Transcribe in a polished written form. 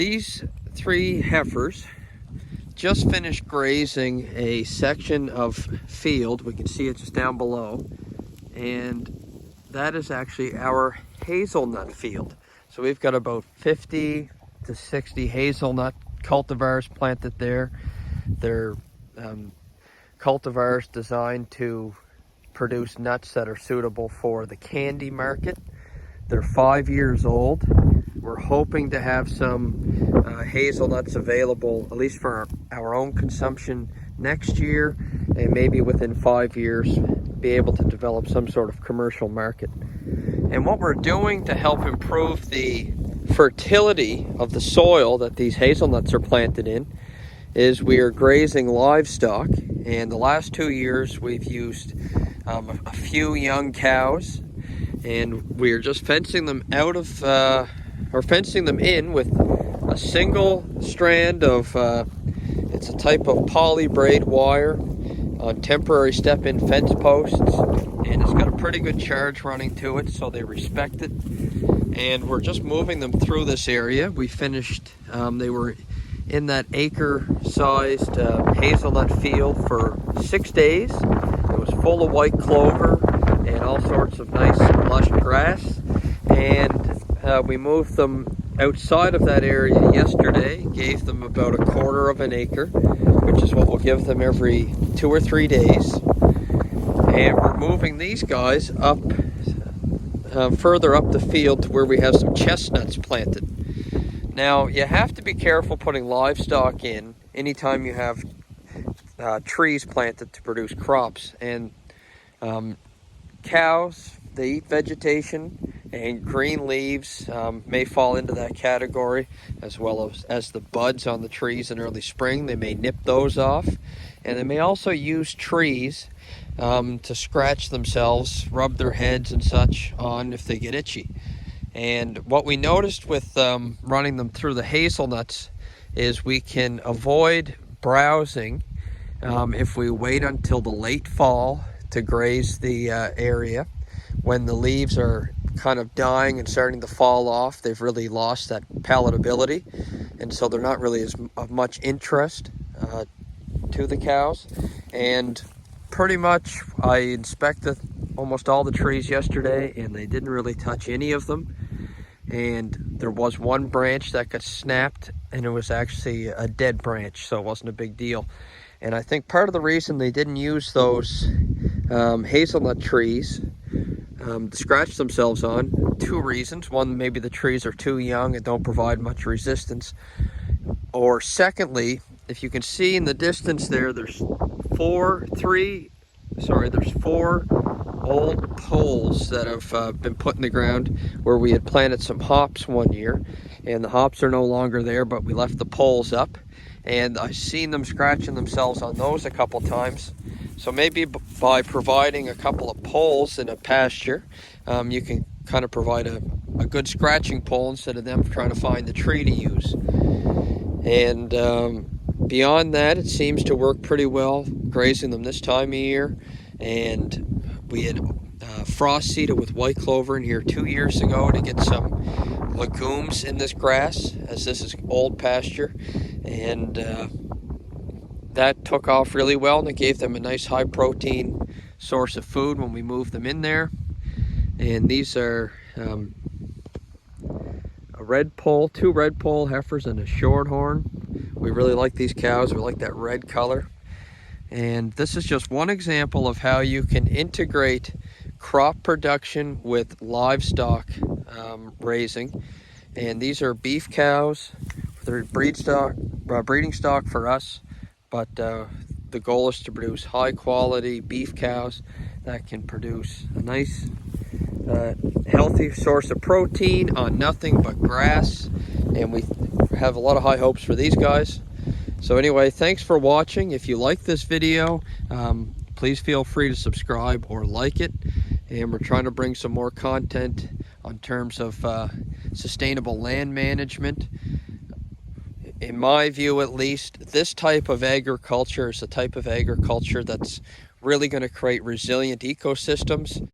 These three heifers just finished grazing a section of field. We can see it just down below, and that is actually our hazelnut field. So we've got about 50 to 60 hazelnut cultivars planted there. They're cultivars designed to produce nuts that are suitable for the candy market. They're 5 years old. We're hoping to have some hazelnuts available, at least for our own consumption next year, and maybe within 5 years be able to develop some sort of commercial market. And what we're doing to help improve the fertility of the soil that these hazelnuts are planted in is we are grazing livestock. And the last 2 years we've used a few young cows, and we're just fencing them out of or fencing them in with a single strand of it's a type of poly braid wire on temporary step-in fence posts, and it's got a pretty good charge running to it, so they respect it. And we're just moving them through this area. We finished, they were in that acre-sized hazelnut field for 6 days. It was full of white clover and all sorts of nice lush grass. And we moved them outside of that area yesterday, gave them about 1/4 of an acre, which is what we'll give them every 2 or 3 days. And we're moving these guys up, further up the field to where we have some chestnuts planted. Now, you have to be careful putting livestock in anytime you have trees planted to produce crops. And cows, they eat vegetation, and green leaves may fall into that category, as well as the buds on the trees in early spring. They may nip those off, and they may also use trees to scratch themselves, rub their heads and such on if they get itchy. And what we noticed with running them through the hazelnuts is we can avoid browsing if we wait until the late fall to graze the area. When the leaves are kind of dying and starting to fall off, they've really lost that palatability, and so they're not really of much interest to the cows. And pretty much I inspected almost all the trees yesterday, and they didn't really touch any of them. And there was one branch that got snapped, and it was actually a dead branch, so it wasn't a big deal. And I think part of the reason they didn't use those hazelnut trees to scratch themselves on, 2 reasons. One, maybe the trees are too young and don't provide much resistance. Or secondly, if you can see in the distance there, there's 4 old poles that have been put in the ground where we had planted some hops one year, and the hops are no longer there, but we left the poles up, and I've seen them scratching themselves on those a couple times. So maybe by providing a couple of poles in a pasture, you can kind of provide a good scratching pole instead of them trying to find the tree to use. And beyond that, it seems to work pretty well grazing them this time of year. And we had frost seeded with white clover in here 2 years ago to get some legumes in this grass, as this is old pasture. And that took off really well, and it gave them a nice high protein source of food when we moved them in there. And these are a red poll, 2 red poll heifers and a shorthorn. We really like these cows. We like that red color. And this is just one example of how you can integrate crop production with livestock raising. And these are beef cows. They're breeding stock for us, but the goal is to produce high quality beef cows that can produce a nice healthy source of protein on nothing but grass. And we have a lot of high hopes for these guys. So anyway, thanks for watching. If you like this video, please feel free to subscribe or like it. And we're trying to bring some more content on terms of sustainable land management. In my view, at least, this type of agriculture is the type of agriculture that's really going to create resilient ecosystems.